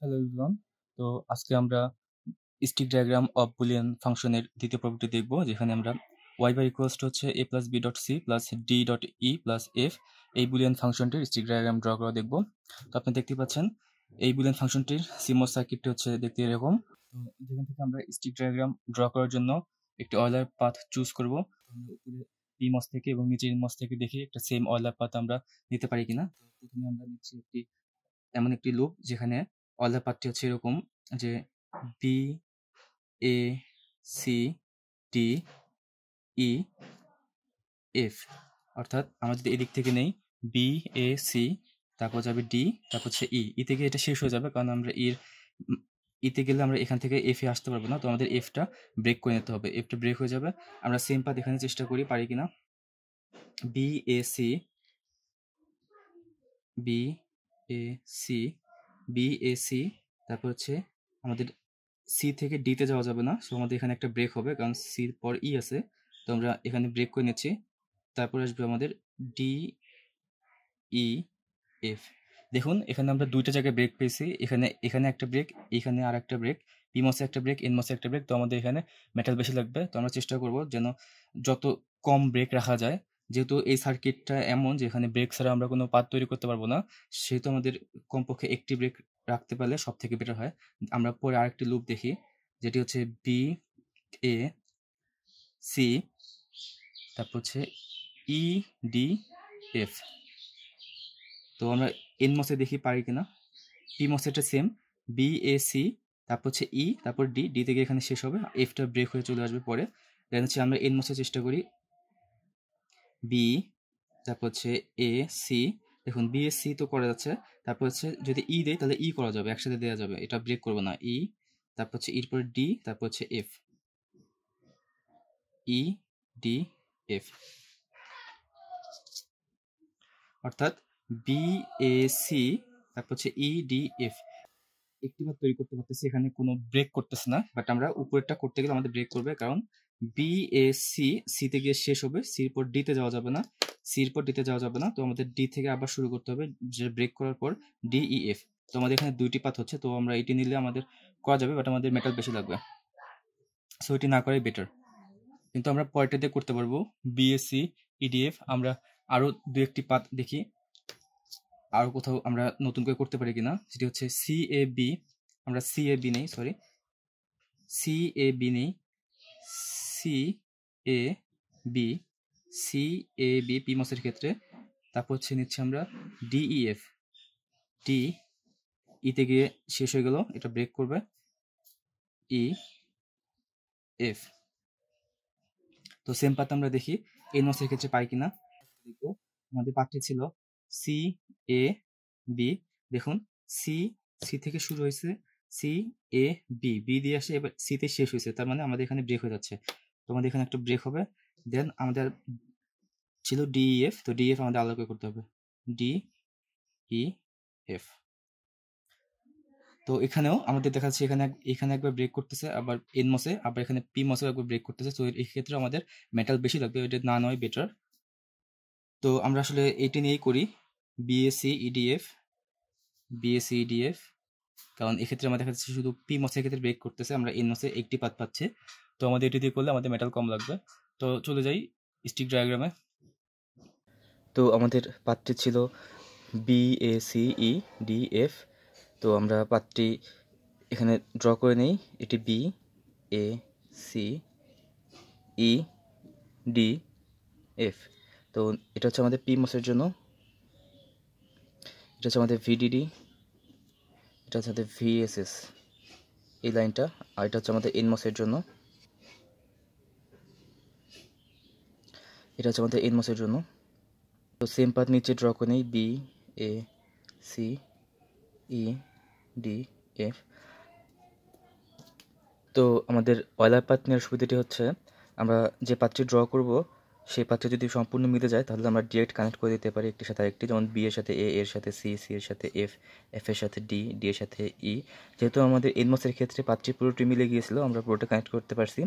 Hello everyone. তো আজকে আমরা স্টিক ডায়াগ্রাম অফ বুলিয়ান ফাংশনের দ্বিতীয় পর্বটি দেখব, যেখানে আমরা y বার ইকুয়ালস টু হচ্ছে a plus B dot C plus D dot E plus F এই বুলিয়ান ফাংশনটির স্টিক ডায়াগ্রাম ড্র করা দেখব। তো আপনি দেখতে পাচ্ছেন এই বুলিয়ান ফাংশনটির সিমোস সার্কিটটি হচ্ছে দেখতে এরকম। তো যেখান থেকে আমরা স্টিক ডায়াগ্রাম ড্র করার জন্য একটি অয়লার পাথ চুজ করব। আমরা উপরে পি মস থেকে এবং নিচের মস থেকে দেখি একটা সেম অয়লার পাথ আমরা নিতে পারি কিনা। তো প্রথমে আমরা নিচ্ছি এমন একটি লুপ যেখানে অয়লার পাথটি হচ্ছে এরকম যে B A C D E F, অর্থাৎ আমরা যদি এদিক থেকে নেই বি এ সি, তারপর যাবে ডি, তারপর হচ্ছে ই থেকে এটা শেষ হয়ে যাবে, কারণ আমরা ইতে গেলে আমরা এখান থেকে এফ এ আসতে পারবো না। তো আমাদের এফটা ব্রেক করে নিতে হবে, এফটা ব্রেক হয়ে যাবে। আমরা সেম পাথ এখানে চেষ্টা করি পারি কিনা। B A C B A C B A C, তারপর হচ্ছে আমাদের সি থেকে ডিতে যাওয়া যাবে না, সো আমাদের এখানে একটা ব্রেক হবে, কারণ সির পর ই আছে। তো আমরা এখানে ব্রেক করে নিচ্ছি। তারপর আসবে আমাদের ডি ই এফ। দেখুন এখানে আমরা দুইটা জায়গায় ব্রেক পেয়েছি, এখানে এখানে একটা ব্রেক, এখানে আর একটা ব্রেক, পি মসে একটা ব্রেক, এন মসে একটা ব্রেক। তো আমাদের এখানে মেটাল বেশি লাগবে, তো আমরা চেষ্টা করব যেন যত কম ব্রেক রাখা যায়। যেহেতু এই সার্কিটটা এমন যে এখানে ব্রেক ছাড়া আমরা কোনো পাথ তৈরি করতে পারবো না, সেহেতু আমাদের কমপক্ষে একটি ব্রেক রাখতে পারলে সব থেকে বেটার হয়। আমরা পরে আরেকটি লুপ দেখি, যেটি হচ্ছে বি এ সি, তারপর হচ্ছে ই ডি এফ। তো আমরা এন মসে দেখি পারি কিনা। পি মসেটা সেম, বি এ সি, তারপর হচ্ছে ই, তারপর ডি, ডি থেকে এখানে শেষ হবে, এফটা ব্রেক হয়ে চলে আসবে পরে। দেন হচ্ছে আমরা এন মসে চেষ্টা করি বি, তারপর হচ্ছে এ সি। দেখুন বি এ সি তো করা যাচ্ছে, তারপর হচ্ছে যদি ই দেয় তাহলে ই করা যাবে, একসাথে দেওয়া যাবে, এটা ব্রেক করবো না। ই, তারপর হচ্ছে ইর পর ডি, তারপর হচ্ছে এফ, ই ডি এফ, অর্থাৎ বি এ সি, তারপর হচ্ছে ই ডি এফ। একটি বার তৈরি করতে পারতেছি, এখানে কোনো ব্রেক করতেছে না, বাট আমরা উপরেরটা করতে গেলে আমাদের ব্রেক করবে, কারণ বি এ সি, সিতে গিয়ে শেষ হবে, সির পর ডিতে যাওয়া যাবে না, সির পর ডিতে যাওয়া যাবে না। তো আমাদের ডি থেকে আবার শুরু করতে হবে, যে ব্রেক করার পর ডি ই এফ। তো আমাদের এখানে দুইটি পাথ হচ্ছে, তো আমরা এটি নিলে আমাদের করা যাবে, বাট আমাদের মেটাল বেশি লাগবে, সো এটি না করাই বেটার। কিন্তু আমরা পরেরটাতে করতে পারবো বিএসসি ইডিএফ। আমরা আরো দু একটি পাথ দেখি আরো কোথাও আমরা নতুন করে করতে পারি কিনা, সেটি হচ্ছে সি এ বি। আমরা সি এ বি নেই, সরি, সি এ বি নেই, C A B, C A B P মসের ক্ষেত্রে। তারপর হচ্ছে নিচ্ছি আমরা ডিইএফ, ডি, ইতে গিয়ে শেষ হয়ে গেল, এটা ব্রেক করবে, ই এফ। তো সেম পাথ আমরা দেখি এই মসের ক্ষেত্রে পাই কিনা। দেখবো আমাদের পাঠটি ছিল সি এ বি। দেখুন সি, সি থেকে শুরু হয়েছে, সি এ বি, বি দিয়ে আসে, এবার সিতে শেষ হয়েছে, তার মানে আমাদের এখানে ব্রেক হয়ে যাচ্ছে। তো আমাদের এখানে একটা ব্রেক হবে। দেন আমাদের ছিল ডিইএফ, তো ডিএফ আমাদের আলাদা করে করতে হবে, ডি ই এফ। তো এখানেও আমাদের দেখা যাচ্ছে এখানে এখানে একবার ব্রেক করতেছে, আবার এন মসে, আবার এখানে পি মসে একবার ব্রেক করতেছে। তো এই ক্ষেত্রে আমাদের মেটাল বেশি লাগবে, এটা না নয় বেটার। তো আমরা আসলে এটি নিয়েই করি বিএসসি ইডিএফ, বিএসসি ইডিএফ, কারণ এক্ষেত্রে আমাদের দেখা যাচ্ছে শুধু পি মসের ক্ষেত্রে ব্রেক করতেছে, আমরা এন মসে একটি পাত পাচ্ছি। তো আমাদের এটি দিয়ে করলে আমাদের মেটাল কম লাগবে। তো চলে যাই স্টিক ডায়াগ্রামে। তো আমাদের পাতটি ছিল বিএসিই ডিএফ। তো আমরা পাতটি এখানে ড্র করে নেই, এটি B A C E D F. তো এটা হচ্ছে আমাদের পি মসের জন্য, এটা হচ্ছে আমাদের ভিডিডি, এটা হচ্ছে আমাদের ভিএসএস এই লাইনটা, আর এটা হচ্ছে আমাদের এনমসের জন্য, এটা হচ্ছে আমাদের এনমসের জন্য। তো সেম পাথ নিচে ড্র করে নেই B A C E D F. তো আমাদের অয়লার পাথ নেওয়ার সুবিধাটি হচ্ছে আমরা যে পাথটি ড্র করব সেই পাথটি যদি সম্পূর্ণ মিলে যায় তাহলে আমরা ডিরেক্ট কানেক্ট করে দিতে পারি একটির সাথে আরেকটি, যেমন বি এর সাথে এ, এর সাথে সি, সি এর সাথে এফ, এফ এর সাথে ডি, ডি এর সাথে ই। যেহেতু আমাদের এনমসের ক্ষেত্রে পাথটি পুরোটি মিলে গিয়েছিল, আমরা পুরোটা কানেক্ট করতে পারছি।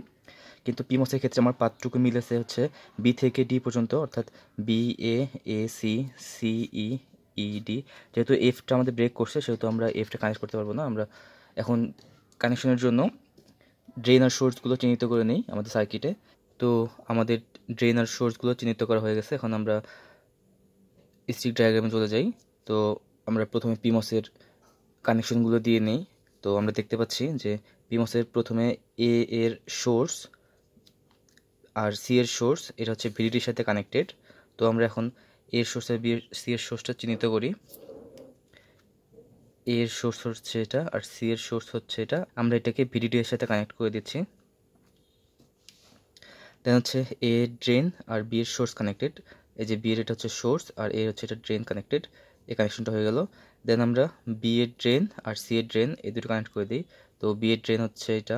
কিন্তু পি মসের ক্ষেত্রে আমার পাথটুকু মিলেছে হচ্ছে বি থেকে ডি পর্যন্ত, অর্থাৎ B A, A C, C E, D. যেহেতু এফটা আমাদের ব্রেক করছে সেহেতু আমরা এফটা কানেক্ট করতে পারবো না। আমরা এখন কানেকশনের জন্য ড্রেন আর সোর্সগুলো চিহ্নিত করে নিই আমাদের সার্কিটে। তো আমাদের ড্রেন আর সোর্সগুলো চিহ্নিত করা হয়ে গেছে। এখন আমরা স্টিক ডায়াগ্রামে চলে যাই। তো আমরা প্রথমে পিমসের কানেকশনগুলো দিয়ে নিই। তো আমরা দেখতে পাচ্ছি যে পিমসের প্রথমে এ এর সোর্স আর সি এর সোর্স এটা হচ্ছে ভিডিডির সাথে কানেক্টেড। তো আমরা এখন এ এর সোর্স আর সি এর সোর্সটা চিহ্নিত করি। এ এর সোর্স হচ্ছে এটা আর সি এর সোর্স হচ্ছে এটা। আমরা এটাকে ভিডিডি এর সাথে কানেক্ট করে দিচ্ছি। দেন হচ্ছে এ ড্রেন আর বি এর সোর্স কানেক্টেড। এই যে বি এর এটা হচ্ছে সোর্স আর এ হচ্ছে এটা ড্রেন কানেক্টেড। এই কানেকশনটা হয়ে গেল। দেন আমরা বি এর ড্রেন আর সি এর ড্রেন এই দুটো কানেক্ট করে দিই। তো বি এর ড্রেন হচ্ছে এটা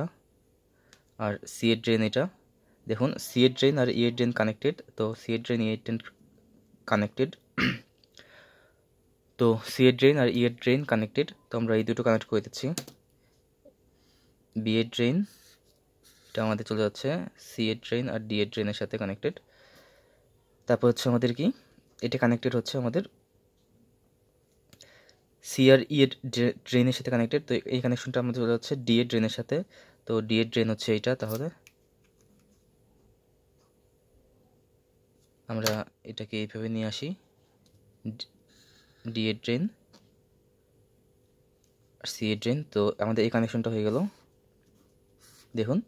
আর সি এর ড্রেন এটা। দেখুন সি এর ড্রেন আর ই এর ড্রেন কানেক্টেড। তো সি এর ড্রেন ই এর ড্রেন কানেক্টেড। তো সি এর ড্রেন আর ই এর ড্রেন কানেক্টেড। তো আমরা এই দুটো কানেক্ট করে দিচ্ছি। বি এর ড্রেন এটা আমাদের চলে যাচ্ছে সি এর ড্রেন আর ডি এর ড্রেনের সাথে কানেক্টেড। তারপর হচ্ছে আমাদের কি এটা কানেক্টেড হচ্ছে আমাদের সি আর ই এর ড্রেনের সাথে কানেক্টেড। তো এই কানেকশনটা আমাদের চলে যাচ্ছে ডি এর ড্রেনের সাথে। তো ডি এর ড্রেন হচ্ছে এইটা। তাহলে আমরা এটাকে এইভাবে নিয়ে আসি, ডি এর ড্রেন আর সি এর ড্রেন। তো আমাদের এই কানেকশনটা হয়ে গেল। দেখুন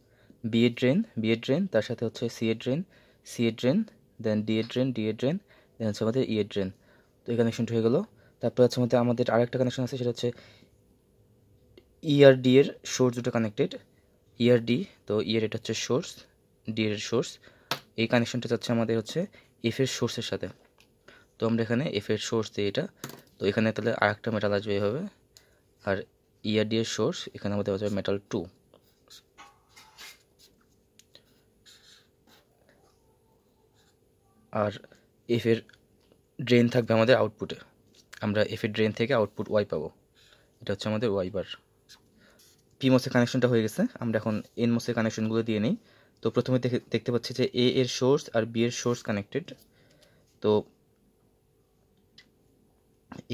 বি এর ড্রেন তার সাথে হচ্ছে সি এর ড্রেন দেন ডি এর ড্রেন দেন হচ্ছে আমাদের ই এর ড্রেন। তো এই কানেকশনটা হয়ে গেল। তারপর হচ্ছে আমাদের আরেকটা কানেকশন আছে, সেটা হচ্ছে ই আর ডি এর সোর্স দুটো কানেক্টেড। ই আর ডি, তো ই এর এটা হচ্ছে সোর্স, ডি এর সোর্স। এই কানেকশনটা যাচ্ছে আমাদের হচ্ছে এফ এর সোর্সের সাথে। তো আমরা এখানে এফ এর সোর্স দিই এটা। তো এখানে তাহলে আরেকটা মেটাল আসবে এইভাবে। আর ই আর ডি এর সোর্স এখানে আমাদের হচ্ছে মেটাল 2। আর এফ এর ড্রেন থাকবে আমাদের আউটপুটে। আমরা এফ এর ড্রেন থেকে আউটপুট ওয়াই পাবো। এটা হচ্ছে আমাদের ওয়াই বার। পি মসের কানেকশনটা হয়ে গেছে। আমরা এখন এন মসের কানেকশনগুলো দিয়ে নিই। তো প্রথমে দেখতে পাচ্ছি যে এ এর সোর্স আর বি এর সোর্স কানেক্টেড। তো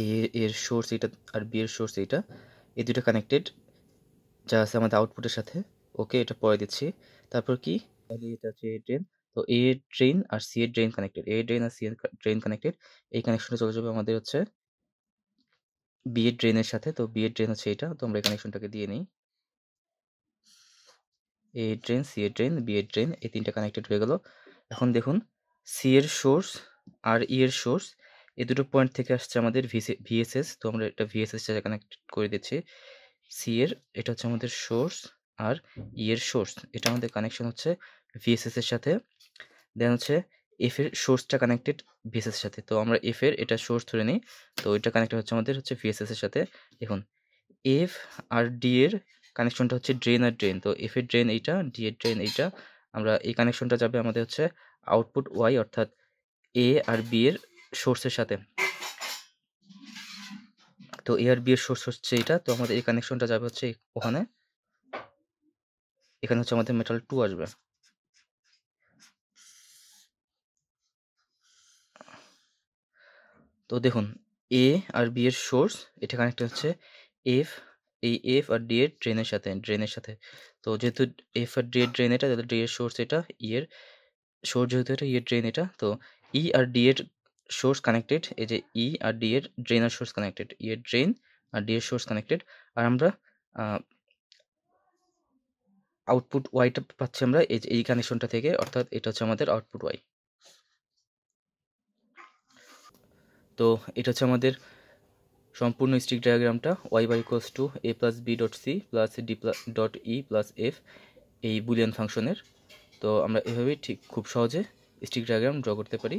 এ এর সোর্স এটা আর বি এর সোর্স এইটা, এই দুটো কানেক্টেড যা আছে আমাদের আউটপুটের সাথে। ওকে, এটা পরে দিচ্ছি। তারপর কি এটা হচ্ছে এ ড্রেন। তো এ ড্রেন আর সি এর ড্রেন কানেক্টেড, এ ড্রেন আর সি এর ড্রেন কানেক্টেড। এই কানেকশনটা চলে যাবে আমাদের হচ্ছে বি এর ড্রেনের সাথে। তো বি এর ড্রেন হচ্ছে এটা। তো আমরা এই কানেকশনটাকে দিয়ে নিই। এ ড্রেন, সি এর ড্রেন, বি এর ড্রেন, এই তিনটা কানেক্টেড হয়ে গেল। এখন দেখুন সি এর সোর্স আর ই এর সোর্স এই দুটো পয়েন্ট থেকে আসছে আমাদের ভিএসএস। তো আমরা এটা ভিএসএস সাথে কানেক্ট করে দিচ্ছি। সি এর এটা হচ্ছে আমাদের সোর্স আর ই এর সোর্স এটা আমাদের কানেকশন হচ্ছে ভিএসএস এর সাথে। দেন হচ্ছে এফ এর সোর্সটা কানেক্টেড ভিএসএস এর সাথে। তো আমরা এফ এর এটা সোর্স ধরে নিই। তো এটা কানেক্টেড হচ্ছে আমাদের হচ্ছে ভিএসএস এর সাথে। দেখুন এফ আর ডি এর কানেকশনটা হচ্ছে ড্রেন আর ড্রেন। তো এফ এর ড্রেন এইটা, ডি এর ড্রেন এইটা। আমরা এই কানেকশনটা যাবে আমাদের হচ্ছে আউটপুট ওয়াই, অর্থাৎ এ আর বি এর সোর্সের সাথে। তো এ আর বি এর সোর্স হচ্ছে এটা। তো আমাদের এই কানেকশনটা যাবে হচ্ছে ওখানে। এখানে হচ্ছে আমাদের মেটাল 2 আসবে। তো দেখুন এ আর বি এর সোর্স এটা কানেক্ট হচ্ছে এফ, এই এফ আর ডি এর ড্রেনের সাথে। তো যেহেতু এফ আর ডি এর ড্রেন এটা, তাহলে ডি এর সোর্স এটা, ই এর সোর্স যেহেতু এটা, ই এর ড্রেন এটা। তো ই আর ডি এর সোর্স কানেক্টেড। এই যে ই আর ডি এর ড্রেন আর সোর্স কানেক্টেড, ই এর ড্রেন আর ডি এর সোর্স কানেক্টেড। আর আমরা আউটপুট ওয়াইটা পাচ্ছি আমরা এই কানেকশনটা থেকে, অর্থাৎ এটা হচ্ছে আমাদের আউটপুট ওয়াই। তো এটা হচ্ছে আমাদের সম্পূর্ণ স্টিক ডায়াগ্রামটা। Y by equals to A plus B dot C plus D dot E plus F, এই বুলিয়ান ফাংশনের। তো আমরা এভাবেই ঠিক খুব সহজে স্টিক ডায়াগ্রাম ড্র করতে পারি।